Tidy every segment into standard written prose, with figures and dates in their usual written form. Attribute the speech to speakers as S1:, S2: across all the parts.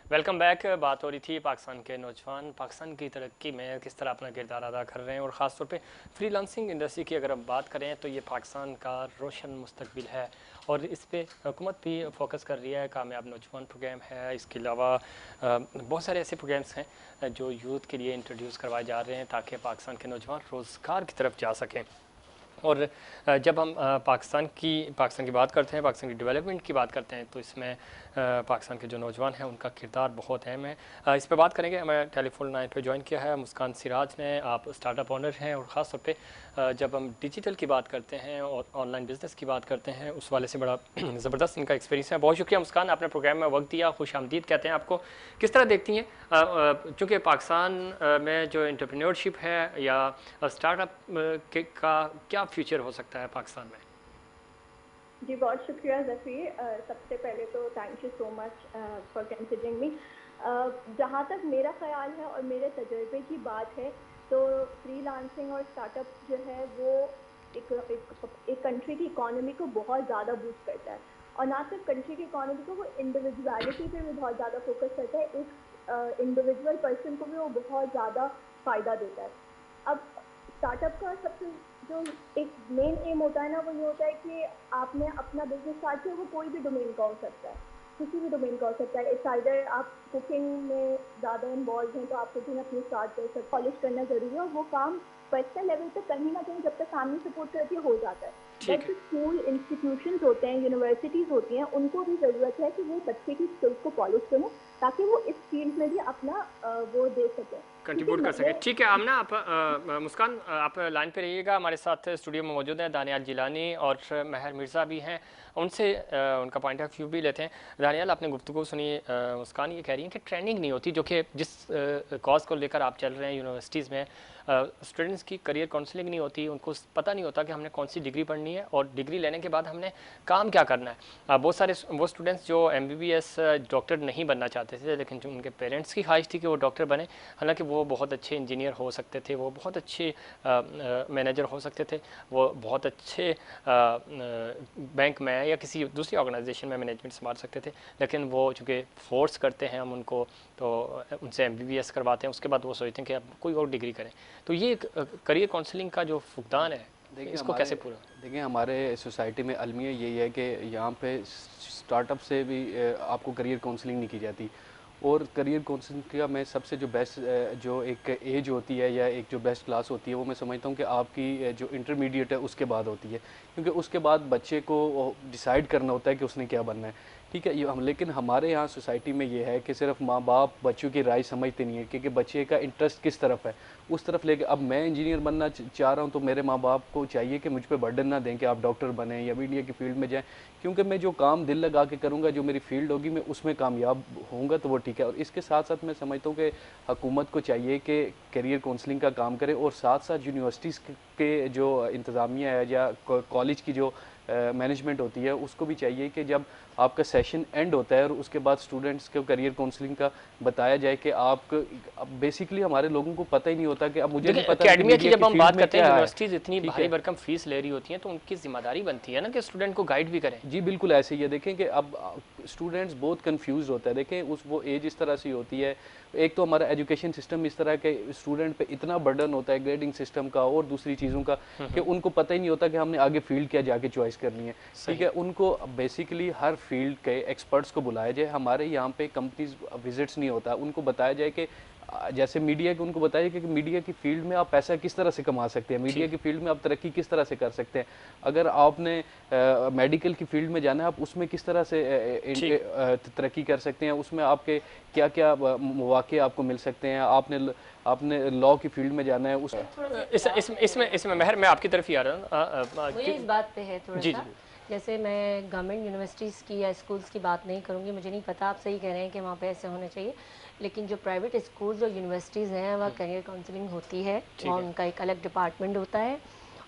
S1: Welcome back. बात हो रही थी पाकिस्तान के नौजवान पाकिस्तान की तरक्की में किस तरह अपना किरदार अदा कर रहे हैं, और ख़ास तौर पे फ्रीलांसिंग इंडस्ट्री की अगर हम बात करें तो ये पाकिस्तान का रोशन मुस्तकबिल है। और इस पे हुकूमत भी फोकस कर रही है। कामयाब नौजवान प्रोग्राम है, इसके अलावा बहुत सारे ऐसे प्रोग्राम्स हैं जो यूथ के लिए इंट्रोड्यूस करवाए जा रहे हैं ताकि पाकिस्तान के नौजवान रोज़गार की तरफ जा सकें। और जब हम पाकिस्तान की बात करते हैं, पाकिस्तान की डेवलपमेंट की बात करते हैं, तो इसमें पाकिस्तान के जो नौजवान हैं उनका किरदार बहुत अहम है। इस पे बात करेंगे। हमें टेलीफोन लाइन पे ज्वाइन किया है मुस्कान सिराज ने। आप स्टार्टअप ओनर हैं, और ख़ास तौर पे जब हम डिजिटल की बात करते हैं और ऑनलाइन बिज़नेस की बात करते हैं, उस वाले से बड़ा ज़बरदस्त इनका एक्सपीरियंस है। बहुत शुक्रिया मुस्कान, आपने प्रोग्राम में वक्त दिया। खुश आमदीद कहते हैं आपको। किस तरह देखती हैं चूँकि पाकिस्तान में जो एंटरप्रेन्योरशिप है या स्टार्टअप के का क्या फ्यूचर हो सकता है पाकिस्तान में?
S2: जी, बहुत शुक्रिया ज़फ़ी। सबसे पहले तो thank you so much for considering me. जहाँ तक मेरा ख़्याल है और मेरे तजुर्बे की बात है, तो फ्रीलांसिंग और स्टार्टअप जो है वो एक एक एक कंट्री की इकोनॉमी को बहुत ज़्यादा बूस्ट करता है। और ना सिर्फ कंट्री की इकोनॉमी को, वो इंडिविजुअलिटी पे भी बहुत ज़्यादा फोकस करता है। एक इंडिविजुअल पर्सन को भी वो बहुत ज़्यादा फ़ायदा देता है। अब स्टार्टअप का सबसे जो एक मेन एम होता है ना, वो ये होता है कि आपने अपना बिजनेस स्टार्ट किया, वो कोई भी डोमेन का हो सकता है, किसी भी डोमेन का हो सकता है। इट्स आइदर आप कुकिंग में ज़्यादा इन्वॉल्व हैं तो आप कुकिंग अपनी स्टार्ट कर सकते, पॉलिश करना ज़रूरी है, और वो काम पर्सनल लेवल पे कहीं ना कहीं जब तक फैमिली सपोर्ट करती है हो जाता है।
S1: ठीक
S2: बट
S1: है।
S2: जो स्कूल इंस्टीट्यूशंस होते हैं, यूनिवर्सिटीज़ होती हैं, उनको भी ज़रूरत है कि वो बच्चे की स्किल्स को पॉलिश करें, ताकि वो इस फील्ड में भी अपना वो दे सकें। क्योंकि
S1: कंट्रीब्यूट कर सके।
S2: मैं
S1: ठीक है आमना, आप मुस्कान, आप लाइन पे रहिएगा। हमारे साथ स्टूडियो में मौजूद हैं दानियाल जिलानी और महर मिर्ज़ा भी हैं। उनसे उनका पॉइंट ऑफ व्यू भी लेते हैं। दानियाल, आपने गुफ्तगू सुनी। मुस्कान ये कह रही हैं कि ट्रेनिंग नहीं होती, जो कि जिस कॉज को लेकर आप चल रहे हैं यूनिवर्सिटीज़ में, स्टूडेंट्स की करियर काउंसलिंग नहीं होती, उनको पता नहीं होता कि हमने कौन सी डिग्री पढ़नी है, और डिग्री लेने के बाद हमने काम क्या करना है। बहुत सारे वो स्टूडेंट्स जो MBBS डॉक्टर नहीं बनना चाहते थे, लेकिन जो उनके पेरेंट्स की ख्वाहिश थी कि वो डॉक्टर बने, हालांकि वो बहुत अच्छे इंजीनियर हो सकते थे, वो बहुत अच्छे मैनेजर हो सकते थे, वो बहुत अच्छे बैंक में या किसी दूसरी ऑर्गेनाइजेशन में मैनेजमेंट संभाल सकते थे, लेकिन वो चूँकि फोर्स करते हैं हम उनको, तो उनसे MBBS करवाते हैं, उसके बाद वो सोचते हैं कि अब कोई और डिग्री करें। तो ये करियर काउंसलिंग का जो फुकदान है,
S3: देखिए
S1: इसको
S3: हमारे
S1: कैसे पूरा?
S3: देखिए हमारे सोसाइटी में अलमिया यही है कि यहाँ पे स्टार्टअप से भी आपको करियर काउंसलिंग नहीं की जाती। और करियर काउंसलिंग का मैं सबसे जो बेस्ट जो एक एज होती है या एक जो बेस्ट क्लास होती है, वो मैं समझता हूँ कि आपकी जो इंटरमीडिएट है उसके बाद होती है। क्योंकि उसके बाद बच्चे को डिसाइड करना होता है कि उसने क्या बनना है। ठीक है, ये हम लेकिन हमारे यहाँ सोसाइटी में ये है कि सिर्फ माँ बाप बच्चों की राय समझते नहीं है, क्योंकि बच्चे का इंटरेस्ट किस तरफ है उस तरफ लेके। अब मैं इंजीनियर बनना चाह रहा हूँ, तो मेरे माँ बाप को चाहिए कि मुझ पर बर्डन ना दें कि आप डॉक्टर बने या मीडिया की फील्ड में जाएं, क्योंकि मैं जो काम दिल लगा के करूँगा, जो मेरी फील्ड होगी, मैं उसमें कामयाब होऊंगा, तो वो ठीक है। और इसके साथ साथ मैं समझता हूँ कि हुकूमत को चाहिए कि करियर काउंसलिंग का काम करे, और साथ साथ यूनिवर्सिटीज़ के जो इंतज़ामिया है या कॉलेज की जो मैनेजमेंट होती है, उसको भी चाहिए कि जब आपका सेशन एंड होता है और उसके बाद स्टूडेंट्स को करियर काउंसलिंग का बताया जाए कि आप बेसिकली हमारे लोगों को पता ही नहीं होता कि अब मुझे
S1: देखिए
S3: नहीं पता कि
S1: एकेडमिया की
S3: मीडिया
S1: जब
S3: की
S1: हम
S3: फील्ड
S1: बात
S3: में
S1: करते हैं,
S3: क्या है।
S1: यूनिवर्सिटीज़ इतनी
S3: ठीक
S1: भारी
S3: है,
S1: भरकम फीस ले रही होती हैं, तो उनकी जिम्मेदारी बनती है ना कि स्टूडेंट को गाइड भी करें।
S3: जी बिल्कुल ऐसे ही है। देखें कि अब स्टूडेंट्स बहुत कंफ्यूज होता है। देखें उस वो एज इस तरह से होती है। एक तो हमारा एजुकेशन सिस्टम इस तरह के स्टूडेंट पे इतना बर्डन होता है ग्रेडिंग सिस्टम का और दूसरी चीज़ों का, कि उनको पता ही नहीं होता कि हमने आगे फील्ड क्या जाके चॉइस करनी है। ठीक
S1: सही।
S3: है, उनको बेसिकली हर फील्ड के एक्सपर्ट्स को बुलाया जाए। हमारे यहाँ पे कंपनीज विजिट्स नहीं होता, उनको बताया जाए कि जैसे मीडिया के उनको बताइए कि मीडिया की फील्ड में आप पैसा किस तरह से कमा सकते हैं, मीडिया
S1: ठीक
S3: की
S1: है।
S3: फील्ड में आप तरक्की किस तरह से कर सकते हैं। अगर आपने मेडिकल की फील्ड में जाना है, आप उसमें किस तरह से
S1: ठीक।
S3: तरक्की कर सकते हैं, उसमें आपके क्या क्या मौके आपको मिल सकते हैं। आपने आपने लॉ की फील्ड में जाना है उस
S4: थोड़ा सा
S1: इस
S4: इख्तिलाफ
S1: इसमें
S4: है
S1: इसमें
S4: थोड़ा सा।
S1: इसमें महर, मैं आपकी तरफ ही आ रहा हूँ।
S4: मुझे इस बात पे है थोड़ा
S1: जी
S4: सा।
S1: जी।
S4: जैसे मैं गवर्नमेंट यूनिवर्सिटीज़ की या स्कूल्स की बात नहीं करूँगी, मुझे नहीं पता, आप सही कह रहे हैं कि वहाँ पे ऐसे होना चाहिए। लेकिन जो प्राइवेट स्कूल्स और यूनिवर्सिटीज़ हैं, वहाँ करियर काउंसलिंग होती है,
S1: ठीक
S4: वहाँ
S1: है।
S4: उनका एक अलग डिपार्टमेंट होता है,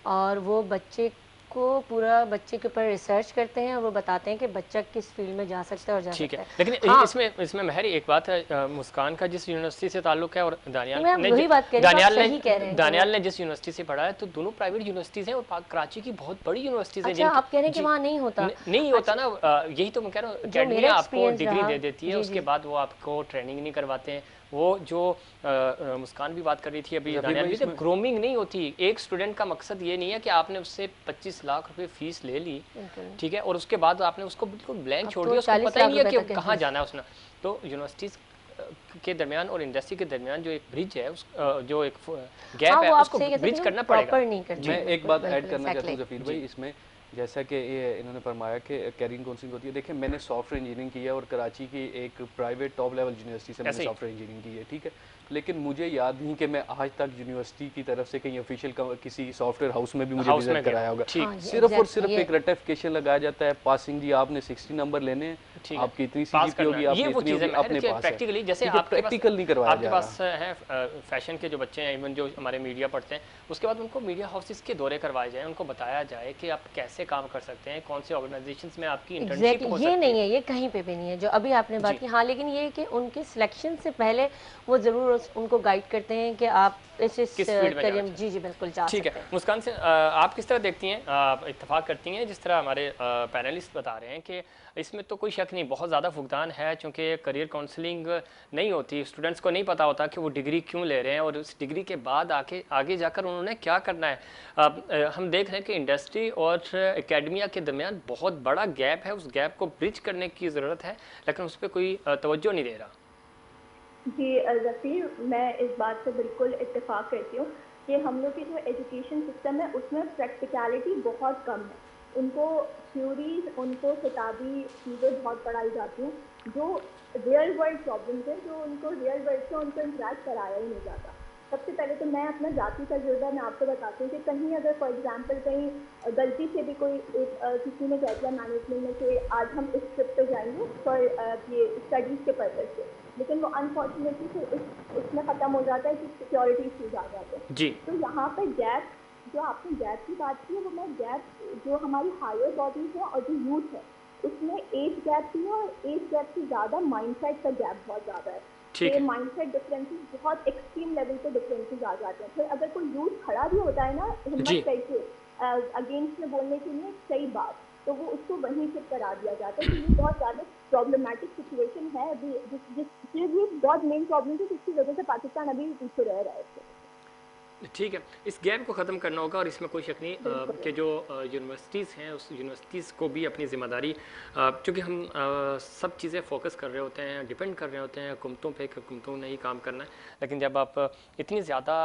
S4: और वो बच्चे को पूरा बच्चे के ऊपर रिसर्च करते हैं और वो बताते हैं कि बच्चा किस फील्ड में जा सकता है और जा
S1: ठीक
S4: सकता
S1: है,
S4: है।
S1: लेकिन
S4: हाँ,
S1: इसमें महर एक बात है, मुस्कान का जिस यूनिवर्सिटी से ताल्लुक है और दानियाल
S4: मैं
S1: ने
S4: वही बात कह रही हूँ, आप सही कह रहे हैं कि
S1: दानियाल ने जिस यूनिवर्सिटी से पढ़ा है, तो दोनों प्राइवेट यूनिवर्सिटीज़ हैं और कराची की बहुत बड़ी यूनिवर्सिटीज़ हैं
S4: अच्छा,
S1: जिनकी
S4: आप कह रहे हैं कि
S1: जी
S4: वहाँ नहीं होता।
S1: नहीं होता
S4: अच्छा,
S1: ना, यही तो मैं कह रहा हूँ,
S4: जो
S1: अकेडमिया
S4: मेरा
S1: आपको
S4: एक्सपीरियंस
S1: डिग्री
S4: रहा,
S1: दे देती है,
S4: जी
S1: उसके
S4: जी,
S1: बाद वो आपको ट्रेनिंग नहीं करवाते हैं। वो जो मुस्कान भी बात कर रही थी अभी,
S3: जफीर
S1: दानियाल
S3: भाई
S1: भी थे,
S3: इसमें
S1: ग्रोमिंग नहीं होती। एक स्टूडेंट का मकसद ये नहीं है कि आपने उससे 25 लाख रुपए फीस ले ली,
S4: बिल्कुल।
S1: ठीक है, और उसके बाद आपने उसको बिल्कुल ब्लैंक
S4: अब
S1: छोड़
S4: तो
S1: दिया, उसको
S4: 40
S1: पता ही
S4: लाख
S1: नहीं है
S4: रुपए
S1: कि
S4: तक है
S1: कहाँ
S4: फीस।
S1: जाना है उसने। तो यूनिवर्सिटीज़ के दरमियान और इंडस्ट्री के दरमियान जो एक ब्रिज है, उस जो एक गैप
S4: हाँ,
S1: है,
S4: वो आप
S1: उसको
S4: सही कह सकते
S1: ब्रिज
S4: हैं,
S1: करना पड़ेगा।
S4: प्रॉपर नहीं करते
S1: जी
S3: मैं
S4: हैं,
S3: एक
S4: बिल्कुल
S3: बात ऐड
S4: बिल्कुल
S3: करना चाहता हूँ
S4: एग्जैक्टली।
S3: जफीर
S1: जी
S3: भाई इसमें, जैसा कि ये इन्होंने फरमाया कि कैरियर काउंसलिंग होती है। देखिए मैंने सॉफ्टवेयर इंजीनियरिंग की है और कराची की एक प्राइवेट टॉप लेवल यूनिवर्सिटी से मैंने
S1: ऐसे ही
S3: सॉफ्टवेयर इंजीनियरिंग की है, ठीक है। लेकिन मुझे याद नहीं कि मैं आज तक यूनिवर्सिटी की तरफ से कहीं ऑफिशियल किसी सॉफ्टवेयर हाउस में भी मुझे
S1: हाउस में
S3: विजिट
S1: गया
S3: कराया
S1: हूँ,
S3: होगा।
S1: ठीक
S4: हाँ जी,
S3: सिर्फ और
S4: एग्जैक्ट
S3: सिर्फ
S4: ये
S3: एक रेटिफिकेशन लगाया जाता है, पासिंग जी आपने 60 नंबर लेने हैं,
S1: ठीक है,
S3: आपकी इतनी
S1: पास
S3: सीजीपीए
S1: करना
S3: होगी,
S1: है। ये
S3: आपने
S1: वो
S3: इतनी
S1: चीज़ है
S3: होगी,
S1: महर
S3: अपने
S1: कि
S3: पास है,
S1: प्रैक्टिकली, जैसे
S3: ठीक है।
S1: आपके पास
S3: प्रैक्टिकल नहीं करवाया जा
S1: पास
S3: रहा।
S1: है फैशन के जो बच्चे हैं, इवन जो हमारे मीडिया पढ़ते हैं, उसके बाद उनको मीडिया हाउसेस के दौरे करवाए जाएं, उनको बताया जाए कि आप कैसे काम कर सकते हैं, कौन से ऑर्गेनाइजेशंस में आपकी इंटर्नशिप
S4: एग्जैक्टली
S1: हो
S4: ये
S1: सकती
S4: नहीं
S1: है।
S4: है, ये कहीं पे भी नहीं है जो अभी आपने बात
S1: जी
S4: की। हाँ, लेकिन ये है कि उनके सिलेक्शन से पहले वो ज़रूर उनको गाइड करते हैं कि आप इस
S1: किस फील्ड में जाना
S4: करियर,
S1: चाहते
S4: जी जी बिल्कुल जा
S1: हैं। ठीक है,
S4: सकते हैं।
S1: मुस्कान से आप किस तरह देखती हैं, आप इत्तेफाक करती हैं जिस तरह हमारे पैनलिस्ट बता रहे हैं कि इसमें तो कोई शक नहीं, बहुत ज़्यादा फुकदान है, चूँकि करियर काउंसलिंग नहीं होती, स्टूडेंट्स को नहीं पता होता कि वो डिग्री क्यों ले रहे हैं और उस डिग्री के बाद आगे जाकर उन्होंने क्या करना है। हम देख रहे हैं कि इंडस्ट्री और एकेडमिया के दरमियान बहुत बड़ा गैप है, उस गैप को ब्रिज करने की ज़रूरत है, लेकिन उस पर कोई तवज्जो नहीं दे रहा।
S2: जी ज़फ़ीर, मैं इस बात से बिल्कुल इत्तेफाक करती हूँ कि हम लोग की जो एजुकेशन सिस्टम है उसमें प्रैक्टिकलिटी बहुत कम है। उनको थ्योरीज, उनको किताबी चीज़ें बहुत पढ़ाई जाती हैं, जो रियल वर्ल्ड प्रॉब्लम्स हैं, जो उनको रियल वर्ल्ड से उनको इंटरेक्ट कराया ही नहीं जाता। सबसे पहले तो मैं अपना जाति तजुर्बा मैं आपको बताती हूँ कि कहीं अगर फॉर एग्जांपल कहीं गलती से भी कोई किसी ने कह दिया मैनेजमेंट में कि आज हम इस ट्रिप पे जाएंगे फॉर ये स्टडीज़ के पर्पज़ से, लेकिन वो अनफॉर्चुनेटली फिर इसमें ख़त्म हो जाता है कि सिक्योरिटी इश्यूज आ जाते हैं।
S1: जी
S2: तो यहाँ पे गैप, जो आपने गैप की बात की है, वो मैं गैप जो हमारी हायर बॉडीज है और जो यूथ है उसमें एज गैप भी है, और एज गैप से ज़्यादा माइंडसेट का गैप बहुत ज़्यादा है।
S1: ठीक
S2: ये
S1: है,
S2: माइंडसेट डिफरेंसेस बहुत एक्सट्रीम लेवल पे डिफरेंसेस आ जाते हैं। फिर अगर कोई यूथ खड़ा भी होता है ना
S1: जी
S2: हिम्मत करके अगेंस्ट में बोलने के लिए सही बात, तो वो उसको वहीं से करा दिया जाता है। तो ये बहुत ज़्यादा प्रॉब्लमेटिक सिचुएशन है अभी, जिससे भी बहुत मेन प्रॉब्लम है जिसकी वजह से पाकिस्तान अभी भी पीछे रह रहा है।
S1: ठीक है, इस गैप को ख़त्म करना होगा और इसमें कोई शक नहीं
S2: बिल्कुल।
S1: कि जो यूनिवर्सिटीज़ हैं उस यूनिवर्सिटीज़ को भी अपनी ज़िम्मेदारी, चूँकि हम सब चीज़ें फोकस कर रहे होते हैं, डिपेंड कर रहे होते हैं हुकूमतों पे कि हुकूमतों ने ही काम करना है, लेकिन जब आप इतनी ज़्यादा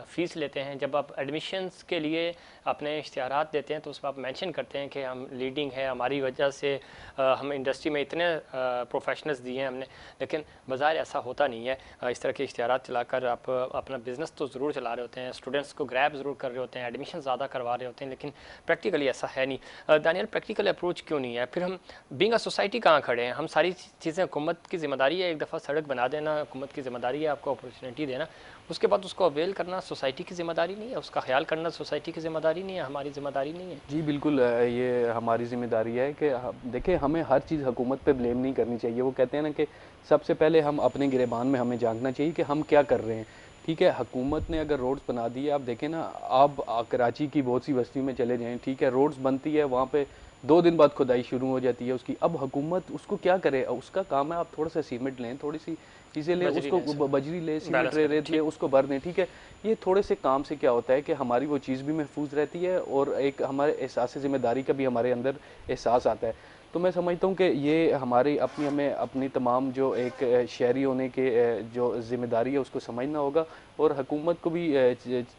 S1: फ़ीस लेते हैं, जब आप एडमिशन्स के लिए अपने इश्तिहारात देते हैं तो उसमें आप मेंशन करते हैं कि हम लीडिंग है, हमारी वजह से हम इंडस्ट्री में इतने प्रोफेशनल्स दिए हैं हमने, लेकिन बाज़ाहिर ऐसा होता नहीं है। इस तरह के इश्तिहारात चलाकर आप अपना बिज़नेस तो ज़रूर चला रहे होते हैं, स्टूडेंट्स को ग्रैब ज़रूर कर रहे होते हैं, एडमिशन ज़्यादा करवा रहे होते हैं, लेकिन प्रैक्टिकली ऐसा है नहीं। दानियाल, प्रैक्टिकल अप्रोच क्यों नहीं है? फिर हम बीइंग अ सोसाइटी कहाँ खड़े हैं? हम सारी चीज़ें हुकूमत की ज़िम्मेदारी है, एक दफ़ा सड़क बना देना हुकूमत की ज़िम्मेदारी है, आपको अपॉर्चुनिटी देना, उसके बाद उसको अवेल करना सोसाइटी की ज़िम्मेदारी नहीं है, उसका ख्याल करना सोसाइटी की ज़िम्मेदारी नहीं है, हमारी ज़िम्मेदारी नहीं है।
S3: जी बिल्कुल, ये हमारी ज़िम्मेदारी है कि देखिए हमें हर चीज़ हुकूमत पे ब्लेम नहीं करनी चाहिए। वो कहते हैं ना कि सबसे पहले हम अपने गिरेबान में हमें झांकना चाहिए कि हम क्या कर रहे हैं। ठीक है, हुकूमत ने अगर रोड्स बना दी है, आप देखें ना, आप कराची की बहुत सी बस्तियों में चले जाएं, ठीक है, रोड्स बनती है, वहाँ पे 2 दिन बाद खुदाई शुरू हो जाती है उसकी। अब हुकूमत उसको क्या करे? उसका काम है आप थोड़ा सा सीमेंट लें, थोड़ी सी चीज़ें लें,
S1: बजरी
S3: उसको
S1: लें,
S3: बजरी ले, सीमेंट
S1: बैलेंस करें,
S3: रेत ले, उसको भर दें, ठीक है। ये थोड़े से काम से क्या होता है कि हमारी वो चीज़ भी महफूज रहती है और एक हमारे एहसास ज़िम्मेदारी का भी हमारे अंदर एहसास आता है। तो मैं समझता हूँ कि ये हमारी हमें अपनी तमाम जो एक शहरी होने के जो ज़िम्मेदारी है उसको समझना होगा, और हुकूमत को भी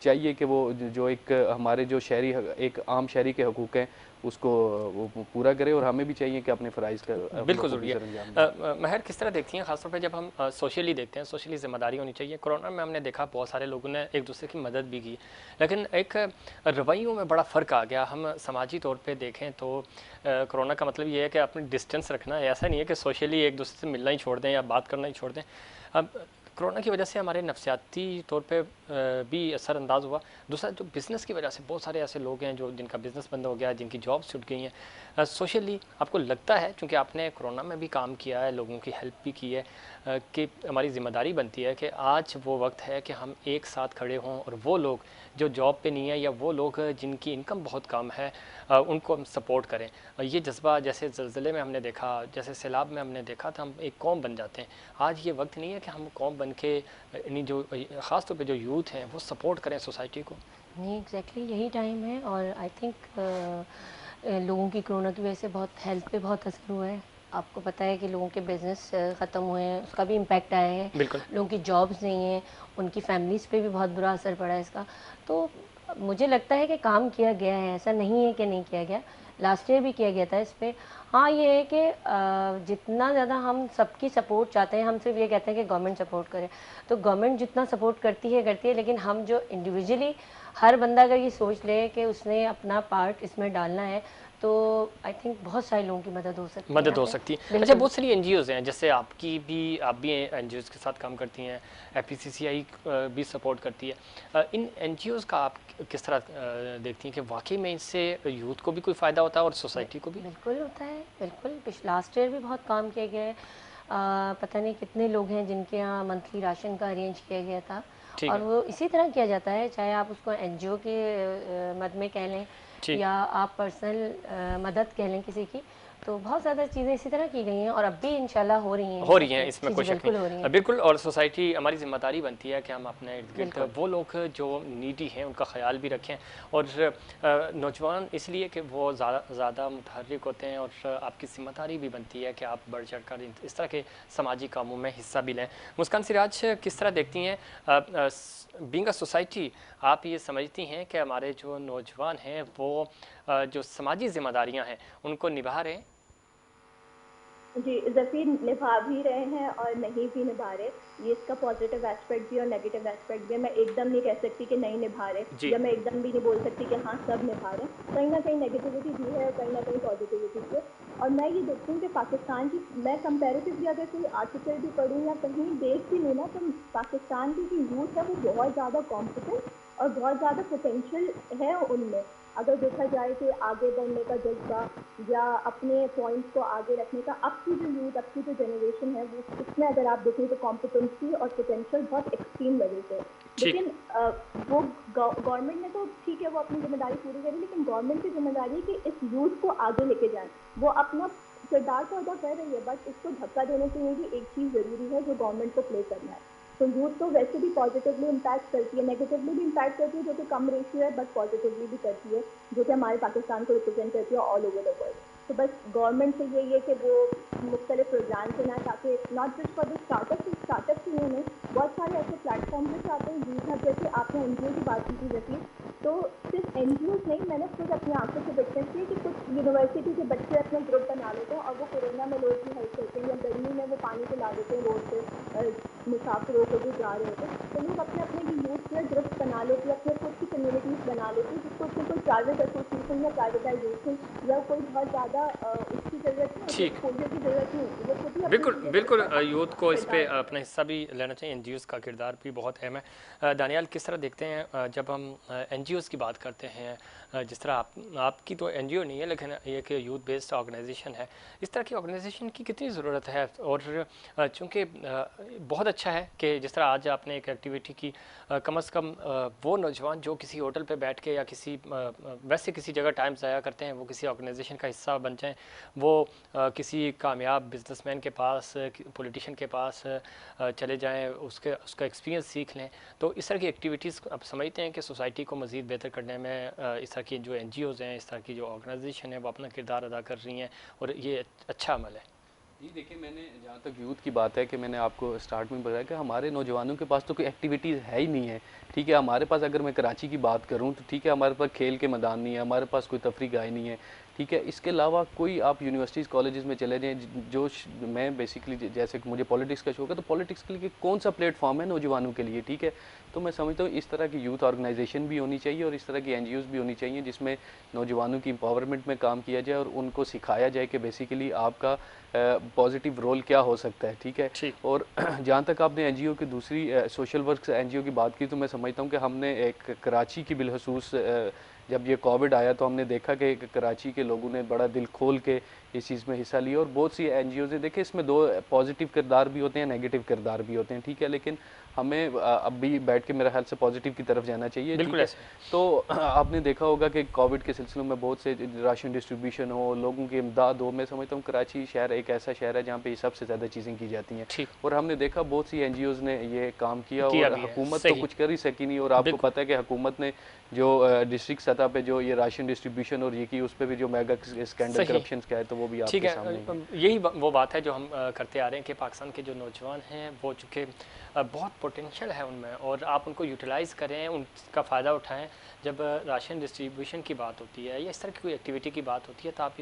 S3: चाहिए कि वो जो एक हमारे जो शहरी, एक आम शहरी के हकूक़ हैं उसको वो पूरा करे, और हमें भी चाहिए कि अपने फ़राइज़ का
S1: बिल्कुल ज़रूरी
S3: बखूबी सर अंजाम दें।
S1: महर, किस तरह देखती हैं ख़ासतौर पे जब हम सोशली देखते हैं, सोशली ज़िम्मेदारी होनी चाहिए। कोरोना में हमने देखा बहुत सारे लोगों ने एक दूसरे की मदद भी की, लेकिन एक रवैयों में बड़ा फ़र्क आ गया। हम समाजी तौर पे देखें तो कोरोना का मतलब ये है कि अपनी डिस्टेंस रखना है, ऐसा नहीं है कि सोशली एक दूसरे से मिलना ही छोड़ दें या बात करना ही छोड़ दें। अब कोरोना की वजह से हमारे नफसियाती तौर पे भी असरअंदाज हुआ। दूसरा जो बिज़नेस की वजह से बहुत सारे ऐसे लोग हैं जो जिनका बिज़नेस बंद हो गया, जिनकी जॉब्स छूट गई हैं। सोशली आपको लगता है, चूँकि आपने कोरोना में भी काम किया है, लोगों की हेल्प भी की है, कि हमारी ज़िम्मेदारी बनती है कि आज वो वक्त है कि हम एक साथ खड़े हों और वो लोग जो जॉब पे नहीं है या वो लोग जिनकी इनकम बहुत कम है उनको हम सपोर्ट करें। ये जज्बा जैसे ज़लज़ले में हमने देखा, जैसे सैलाब में हमने देखा था, हम एक कौम बन जाते हैं। आज ये वक्त नहीं है कि हम कौम बन के इन्हीं जो ख़ास तौर पे जो यूथ हैं वो सपोर्ट करें सोसाइटी को।
S4: नहीं, एग्जैक्टली यही टाइम है। और आई थिंक लोगों की कोरोना की वजह से बहुत हेल्थ पे बहुत असर हुआ है। आपको पता है कि लोगों के बिजनेस ख़त्म हुए हैं, उसका भी इम्पैक्ट आया है।
S1: बिल्कुल।
S4: लोगों की जॉब्स नहीं हैं, उनकी फैमिलीज़ पे भी बहुत बुरा असर पड़ा है इसका। तो मुझे लगता है कि काम किया गया है, ऐसा नहीं है कि नहीं किया गया। लास्ट ईयर भी किया गया था इस पे। हाँ, ये है कि जितना ज़्यादा हम सबकी सपोर्ट चाहते हैं, हम सिर्फ ये कहते हैं कि गवर्नमेंट सपोर्ट करे। तो गवर्नमेंट जितना सपोर्ट करती है, लेकिन हम जो इंडिविजुअली हर बंदा अगर ये सोच ले कि उसने अपना पार्ट इसमें डालना है, तो आई थिंक बहुत सारे लोगों की मदद हो सकती है।
S1: मदद हो सकती है। अच्छा,
S4: बिल्कुल।
S1: बहुत सारी एनजीओज़ हैं, जैसे आप भी एनजीओज़ के साथ काम करती हैं, एफपीसीसीआई भी सपोर्ट करती है। इन एनजीओज़ का आप किस तरह देखती हैं कि वाकई में इससे यूथ को भी कोई फ़ायदा होता है और सोसाइटी को भी?
S4: बिल्कुल होता है, बिल्कुल। लास्ट ईयर भी बहुत काम किया गया है। पता नहीं कितने लोग हैं जिनके यहाँ मंथली राशन का अरेंज किया गया था।
S1: ठीक
S4: और
S1: है।
S4: वो इसी तरह किया जाता है, चाहे आप उसको एनजीओ के मद में कह लें
S1: ठीक।
S4: या आप पर्सनल मदद कह लें किसी की। तो बहुत ज़्यादा चीज़ें इसी तरह की गई हैं और अब भी इंशाल्लाह हो रही हैं।
S1: हो रही हैं, इसमें
S4: जी,
S1: कोई
S4: जी,
S1: शक
S4: बिल्कुल हो रही
S1: नहीं।
S4: हैं।
S1: बिल्कुल, और सोसाइटी हमारी ज़िम्मेदारी बनती है कि हम अपने इर्द-गिर्द
S4: बिल्कुल।
S1: वो लोग जो नीडी हैं उनका ख़्याल भी रखें। और नौजवान इसलिए कि वो ज़्यादा मुतहर्रिक होते हैं और आपकी ज़िम्मेदारी भी बनती है कि आप बढ़-चढ़ कर इस तरह के समाजी कामों में हिस्सा भी लें। मुस्कान सिराज, किस तरह देखती हैं बीइंग अ सोसाइटी, आप ये समझती हैं कि हमारे जो नौजवान हैं वो जो समाजी ज़िम्मेदारियाँ हैं उनको निभा रहे हैं?
S2: जी, ज़फ़ीर निभा भी रहे हैं और नहीं भी निभा रहे। ये इसका पॉज़िटिव एस्पेक्ट भी और नेगेटिव एस्पेक्ट भी है। मैं एकदम नहीं कह सकती कि नहीं निभा रहे,
S1: जी।
S2: या मैं एकदम भी नहीं बोल सकती कि हाँ, सब निभा रहे हैं। कहीं न कहीं नेगेटिविटी भी है और कहीं न कहीं पॉज़िटिविटी भी है। और मैं ये देखती हूँ कि पाकिस्तान की, मैं कंपैरेटिवली अगर कोई आर्टिकल भी पढ़ूँ या कहीं देख भी लूँ ना, तो पाकिस्तान की जो यूथ है वो बहुत ज़्यादा कॉम्पिटेंट और बहुत ज़्यादा पोटेंशियल है उनमें। अगर देखा जाए कि आगे बढ़ने का जज़्बा या अपने पॉइंट्स को आगे रखने का, अब की जो यूथ, अब की जो जनरेशन है, वो उसमें अगर आप देखें तो कॉम्पिटेंसी और पोटेंशियल बहुत एक्सट्रीम लेवल पे है। लेकिन वो गवर्नमेंट ने तो ठीक है, वो अपनी जिम्मेदारी पूरी करी, लेकिन गवर्नमेंट की जिम्मेदारी है कि इस यूथ को आगे लेके जाए। वो अपना किरदार तो अदा कर रही है, बट इसको धक्का देने के लिए भी एक चीज़ ज़रूरी है जो गवर्नमेंट को प्ले करना है। तो यूथ तो वैसे भी पॉजिटिवली इम्पैक्ट करती है, नेगेटिवली भी इम्पैक्ट करती है, जो कि कम रेशियो है, बट पॉजिटिवली भी करती है, जो कि हमारे पाकिस्तान को रिप्रेजेंट करती है ऑल ओवर द वर्ल्ड। तो बस गवर्नमेंट से यही है कि वो मुख्तलिफ प्रोग्राम चलाएं, ताकि not just for the startup ही नहीं, बहुत सारे ऐसे प्लेटफॉर्म भी चाहते हैं यूथ हब, जैसे आपने एनजीओ की बात की थी जैसे, तो सिर्फ एनजीओ नहीं, मैंने खुद अपनी आंखों से विटनेस की कि कुछ यूनिवर्सिटी के बच्चे अपने ग्रुप बना लेते हैं और वो कोरोना में लोगों की हेल्प करते हैं, या गर्मी में वो पानी पिला देते हैं रोड पे मुसाफिरों को जो जा रहे होते हैं। तो लोग अपने अपने भी यूथ के ग्रुप बना लेते हैं, अपने खुद की कम्युनिटीज़ बना लेते हैं, जिसको उसमें कोई प्राइवेट एसोसिएशन या प्राइवेटाइजेशन या कोई बहुत ज़्यादा उसकी ज़रूरत नहीं होती, एक्सपोजर की ज़रूरत नहीं होती, वो खुद ही अपनी
S1: बिल्कुल
S2: चीज़ें
S1: बिल्कुल,
S2: करते हैं,
S1: यूथ को इस पे
S2: किरदार।
S1: अपना हिस्सा भी लेना चाहिए। एनजीओज़ का किरदार भी बहुत अहम है। दानियाल, किस तरह देखते हैं जब हम एनजीओज़ की बात करते हैं, जिस तरह आपकी तो एनजीओ नहीं है लेकिन एक यूथ बेस्ड ऑर्गेनाइजेशन है, इस तरह की ऑर्गेनाइजेशन की कितनी ज़रूरत है? और चूँकि बहुत अच्छा है कि जिस तरह आज आपने एक एक्टिविटी की, कम से कम वो नौजवान जो किसी होटल पे बैठ के या किसी वैसे किसी जगह टाइम ज़ाया करते हैं, वो किसी ऑर्गेनाइजेशन का हिस्सा बन जाएं, वो किसी कामयाब बिजनेसमैन के पास, पॉलिटिशियन के पास चले जाएं, उसका एक्सपीरियंस सीख लें। तो इस तरह की एक्टिविटीज़ आप समझते हैं कि सोसाइटी को मज़ीद बेहतर करने में इस तरह की जो एनजीओज़ हैं, इस तरह की जो ऑर्गेनाइजेशन है, वो अपना किरदार अदा कर रही हैं और ये अच्छा अमल है?
S3: जी देखिए, मैंने जहाँ तक यूथ की बात है कि मैंने आपको स्टार्ट में बताया कि हमारे नौजवानों के पास तो कोई एक्टिविटीज़ है ही नहीं है। ठीक है, हमारे पास, अगर मैं कराची की बात करूँ तो ठीक है, हमारे पास खेल के मैदान नहीं है, हमारे पास कोई तफरी गाह नहीं है। ठीक है। इसके अलावा कोई आप यूनिवर्सिटीज़ कॉलेजेस में चले जाएँ, जो मैं बेसिकली जैसे कि मुझे पॉलिटिक्स का शौक है, तो पॉलिटिक्स के लिए कौन सा प्लेटफॉर्म है नौजवानों के लिए, ठीक है। तो मैं समझता हूँ इस तरह की यूथ ऑर्गेनाइजेशन भी होनी चाहिए और इस तरह की एनजीओज भी होनी चाहिए जिसमें नौजवानों की एम्पावरमेंट में काम किया जाए और उनको सिखाया जाए कि बेसिकली आपका पॉजिटिव रोल क्या हो सकता है, ठीक है।
S1: ठीक।
S3: और जहाँ तक आपने एनजीओ की दूसरी सोशल वर्क एनजीओ की बात की, तो मैं समझता हूँ कि हमने एक कराची की बिलखसूस जब ये कोविड आया तो हमने देखा कि कराची के लोगों ने बड़ा दिल खोल के इस चीज़ में हिस्सा लिया और बहुत सी एनजीओ ने देखे इसमें दो पॉजिटिव किरदार भी होते हैं, नेगेटिव किरदार भी होते हैं, ठीक है। लेकिन हमें अब भी बैठ के मेरा ख्याल से पॉजिटिव की तरफ जाना चाहिए, ठीक
S1: बिल्कुल
S3: है।
S1: ऐसे।
S3: तो आपने देखा होगा कि कोविड के सिलसिले में बहुत से राशन डिस्ट्रीब्यूशन हो, लोगों की इमदाद हो। मैं समझता हूँ कराची शहर एक ऐसा शहर है जहाँ पे ये सबसे ज़्यादा चीज़ें की जाती हैं
S1: ठीक।
S3: और हमने देखा बहुत सी एनजीओज़ ने ये काम किया
S1: किया
S3: और
S1: भी है,
S3: हुकूमत तो
S1: सही।
S3: कुछ कर ही सकी नहीं। और आपको
S1: बिल्कुल।
S3: पता है कि हुकूमत ने जो डिस्ट्रिक्ट सतह पे जो ये राशन डिस्ट्रीब्यूशन और ये की, उस पर भी जो मेगा स्कैंडल
S1: सही।
S3: करप्शन का है, तो वो भी
S1: ठीक
S3: आपके
S1: है।
S3: सामने है।
S1: यही वो बात है जो हम करते आ रहे हैं कि पाकिस्तान के जो नौजवान हैं वो चूँकि बहुत पोटेंशियल है उनमें और आप उनको यूटिलाइज़ करें, उनका फ़ायदा उठाएं। जब राशन डिस्ट्रीब्यूशन की बात होती है या इस तरह की कोई एक्टिविटी की बात होती है तो आप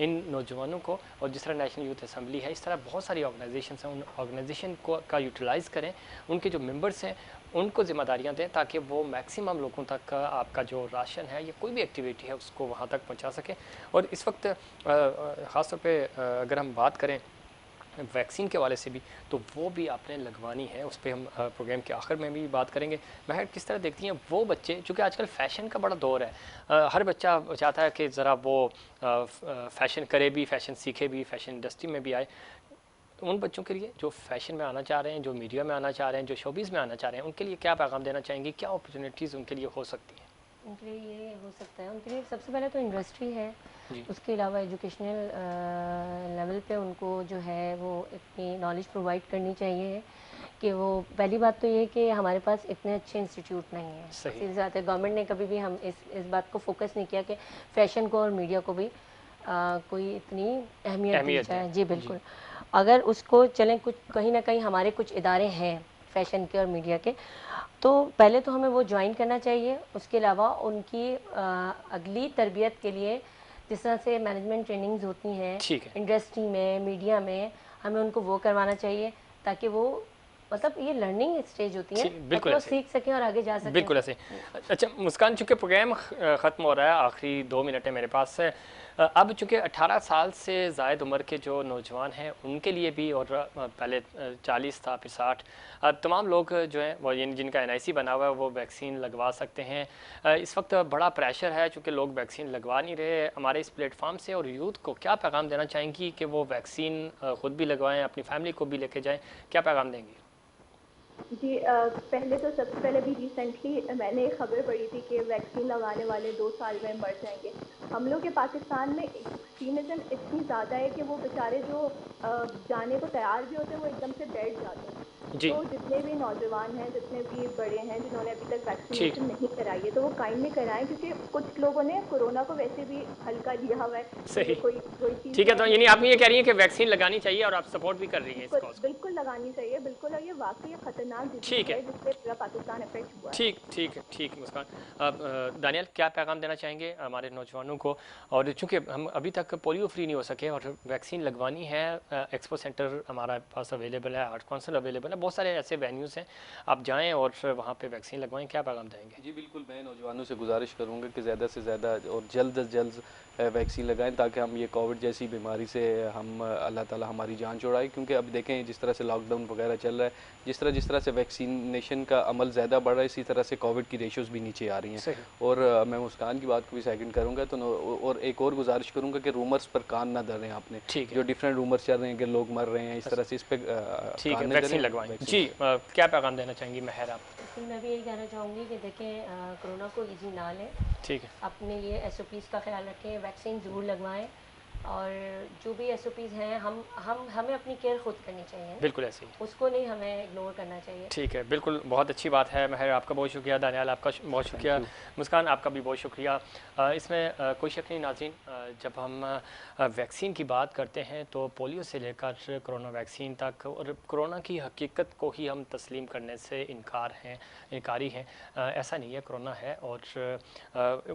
S1: इन नौजवानों को, और जिस तरह नेशनल यूथ असम्बली है, इस तरह बहुत सारी ऑर्गेनाइजेशन हैं, उन ऑर्गेनाइजेशन को का यूटिलाइज़ करें, उनके जो मेंबर्स हैं उनको ज़िम्मेदारियाँ दें ताकि वो मैक्सिमम लोगों तक आपका जो राशन है या कोई भी एक्टिविटी है उसको वहाँ तक पहुँचा सकें। और इस वक्त ख़ास तौर पे अगर हम बात करें वैक्सीन के वाले से भी, तो वो भी आपने लगवानी है, उस पर हम प्रोग्राम के आखिर में भी बात करेंगे। महक, किस तरह देखती हैं वो बच्चे, चूँकि आजकल फ़ैशन का बड़ा दौर है, हर बच्चा चाहता है कि ज़रा वो फ़ैशन करे भी, फ़ैशन सीखे भी, फ़ैशन इंडस्ट्री में भी आए। तो उन बच्चों के लिए जो फ़ैशन में आना चाह रहे हैं, जो मीडिया में आना चाह रहे हैं, जो शोबीज़ में आना चाह रहे हैं, उनके लिए क्या पैगाम देना चाहेंगे, क्या अपॉर्चुनिटीज़ उनके लिए हो सकती हैं?
S4: उनके लिए ये हो सकता है, उनके लिए सबसे पहले तो इंडस्ट्री है,
S1: जी।
S4: उसके अलावा एजुकेशनल लेवल पे उनको जो है वो इतनी नॉलेज प्रोवाइड करनी चाहिए कि वो, पहली बात तो ये है कि हमारे पास इतने अच्छे इंस्टीट्यूट नहीं हैं।
S1: सही।
S4: सीधी बात है, गवर्नमेंट ने कभी भी हम इस बात को फोकस नहीं किया कि फ़ैशन को और मीडिया को भी कोई इतनी अहमियत दी जाए। जी बिल्कुल। अगर उसको चलें, कुछ कहीं ना कहीं हमारे कुछ इदारे हैं फ़ैशन के और मीडिया के, तो पहले तो हमें वो ज्वाइन करना चाहिए। उसके अलावा उनकी अगली तरबियत के लिए जिस तरह से मैनेजमेंट ट्रेनिंग्स होती हैं
S1: ठीक है।
S4: इंडस्ट्री में, मीडिया में, हमें उनको वो करवाना चाहिए ताकि वो, मतलब ये लर्निंग स्टेज होती है, ताकि वो सीख सकें और आगे जा सकें।
S1: बिल्कुल ऐसे। अच्छा मुस्कान, चूँकि प्रोग्राम ख़त्म हो रहा है, आखिरी 2 मिनट है मेरे पास है। अब चूँकि 18 साल से ज़ायद उम्र के जो नौजवान हैं उनके लिए भी, और पहले 40 था, फिर 60, तमाम लोग जो हैं वो जिनका NIC बना हुआ है वो वैक्सीन लगवा सकते हैं। इस वक्त बड़ा प्रेशर है चूँकि लोग वैक्सीन लगवा नहीं रहे। हमारे इस प्लेटफॉर्म से और यूथ को क्या पैगाम देना चाहेंगी कि वो वैक्सीन ख़ुद भी लगवाएँ, अपनी फैमिली को भी लेके जाएँ, क्या पैगाम देंगी?
S2: जी पहले तो सबसे पहले भी रिसेंटली मैंने एक खबर पढ़ी थी कि वैक्सीन लगाने वाले 2 साल में मर जाएंगे। हम लोग के पाकिस्तान में एक्सट्रीमिज़म इतनी ज़्यादा है कि वो बेचारे जो जाने को तैयार भी होते हैं वो एकदम से बैठ जाते हैं।
S1: जी।
S2: तो जितने भी नौजवान हैं, जितने भी बड़े हैं जिन्होंने अभी तक
S1: ठीक।
S2: वैक्सीनेशन नहीं कराई है, तो वो काइंडली कराएं, क्योंकि कुछ लोगों ने कोरोना को वैसे भी हल्का लिया हुआ है कि
S1: सही।
S2: ये कोई कोई चीज़
S1: ठीक है,
S2: है
S1: तो यानी आप ये कह रही हैं कि वैक्सीन लगानी चाहिए और आप सपोर्ट भी कर रही हैं इस
S2: बिल्कुल
S1: कॉज़ को?
S2: बिल्कुल लगानी चाहिए, बिल्कुल। और ये वाकई खतरनाक
S1: ठीक
S2: डिजीज़
S1: है।
S2: है जिससे पूरा पाकिस्तान अफेक्ट हुआ है।
S1: ठीक ठीक ठीक मुस्कान। अब दानियल, क्या पैगाम देना चाहेंगे हमारे नौजवानों को? और चूँकि हम अभी तक पोलियो फ्री नहीं हो सके और वैक्सीन लगवानी है, एक्सपो सेंटर हमारे पास अवेलेबल है, आर्ट काउंसिल अवेलेबल है, बहुत सारे ऐसे वेन्यूज़ हैं, आप जाएँ और वहाँ पे वैक्सीन लगवाएँ, क्या पैगाम देंगे?
S3: जी बिल्कुल, मैं नौजवानों से गुजारिश करूँगा कि ज़्यादा से ज़्यादा और जल्द से जल्द वैक्सीन लगाएं ताकि हम ये कोविड जैसी बीमारी से हम अल्लाह ताला हमारी जान छुड़ाए। क्योंकि अब देखें जिस तरह से लॉकडाउन वगैरह चल रहा है, जिस तरह से वैक्सीनेशन का अमल ज़्यादा बढ़ रहा है, इसी तरह से कोविड की रेशोज़ भी नीचे आ रही हैं। और मैं मुस्कान की बात को भी सेकंड करूँगा, तो और एक और गुजारिश करूँगा कि रूमर्स पर कान ना धरें आपने। जो डिफरेंट रूमर्स चल रहे हैं कि लोग मर रहे हैं, इस तरह से इस पर कान ना
S1: वैक्सीन लगवाएं। जी क्या पैगाम देना चाहेंगी महर आप?
S4: मैं भी यही कहना चाहूँगी कि देखें, कोरोना को इजी ना लें।
S1: ठीक है।
S4: अपने ये SOPs का ख्याल रखें, वैक्सीन ज़रूर लगवाएं और जो भी SOPs हैं हमें अपनी केयर खुद करनी चाहिए,
S1: बिल्कुल ऐसे ही,
S4: उसको नहीं हमें इग्नोर करना चाहिए।
S1: ठीक है, बिल्कुल बहुत अच्छी बात है। महर आपका बहुत शुक्रिया, दानियाल आपका बहुत शुक्रिया, मुस्कान आपका भी बहुत शुक्रिया। इसमें कोई शक नहीं नाज़रीन, जब हम वैक्सीन की बात करते हैं तो पोलियो से लेकर कोरोना वैक्सीन तक और कोरोना की हकीकत को ही हम तस्लीम करने से इनकारी हैं। ऐसा नहीं है, कोरोना है और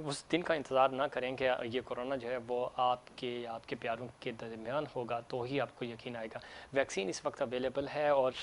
S1: उस दिन का इंतज़ार ना करें कि ये कोरोना जो है वो आपके प्यारों के दरमियान होगा तो ही आपको यकीन आएगा। वैक्सीन इस वक्त अवेलेबल है और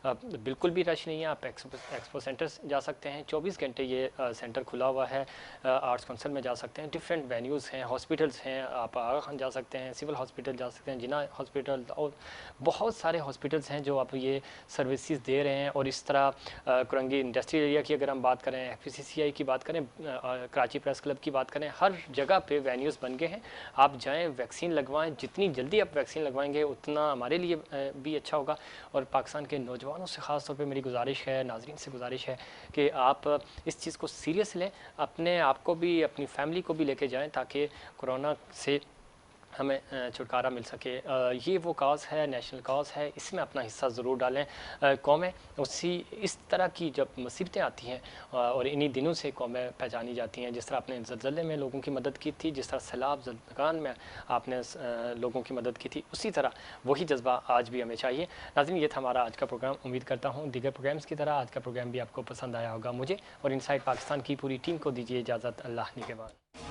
S1: बिल्कुल भी रश नहीं है। आप एक्सपो सेंटर जा सकते हैं, 24 घंटे ये सेंटर खुला हुआ है। आर्ट्स काउंसिल में जा सकते हैं, डिफरेंट वेन्यूज़ हैं, हॉस्पिटल्स हैं, आप आगा खान जा सकते हैं, सिविल हॉस्पिटल जा सकते हैं, जिना हॉस्पिटल और बहुत सारे हॉस्पिटल्स हैं जो आप ये सर्विसेज दे रहे हैं। और इस तरह कुरंगी इंडस्ट्रियल एरिया की अगर हम बात करें, FPCCI की बात करें, कराची प्रेस क्लब की बात करें, हर जगह पे वेन्यूज़ बन गए हैं। आप जाएँ, वैक्सीन लगवाएँ, जितनी जल्दी आप वैक्सीन लगवाएंगे उतना हमारे लिए भी अच्छा होगा। और पाकिस्तान के नौजवानों से ख़ास तौर पे मेरी गुजारिश है, नाज़रीन से गुजारिश है कि आप इस चीज़ को सीरियस लें, अपने आप को भी अपनी फैमिली को भी लेके जाएं ताकि कोरोना से हमें छुटकारा मिल सके। ये वो काज़ है, नेशनल काज़ है, इसमें अपना हिस्सा ज़रूर डालें। कौमें इस तरह की जब मुसीबतें आती हैं और इन्हीं दिनों से कौमें पहचानी जाती हैं, जिस तरह आपने ज़लज़ले में लोगों की मदद की थी, जिस तरह सैलाब ज़लज़लान में आपने लोगों की मदद की थी, उसी तरह वही जज्बा आज भी हमें चाहिए। नाज़रीन, ये था हमारा आज का प्रोग्राम। उम्मीद करता हूँ दीगर प्रोग्राम्स की तरह आज का प्रोग्राम भी आपको पसंद आया होगा। मुझे और इनसाइड पाकिस्तान की पूरी टीम को दीजिए इजाज़त। अल्लाह निगहबान।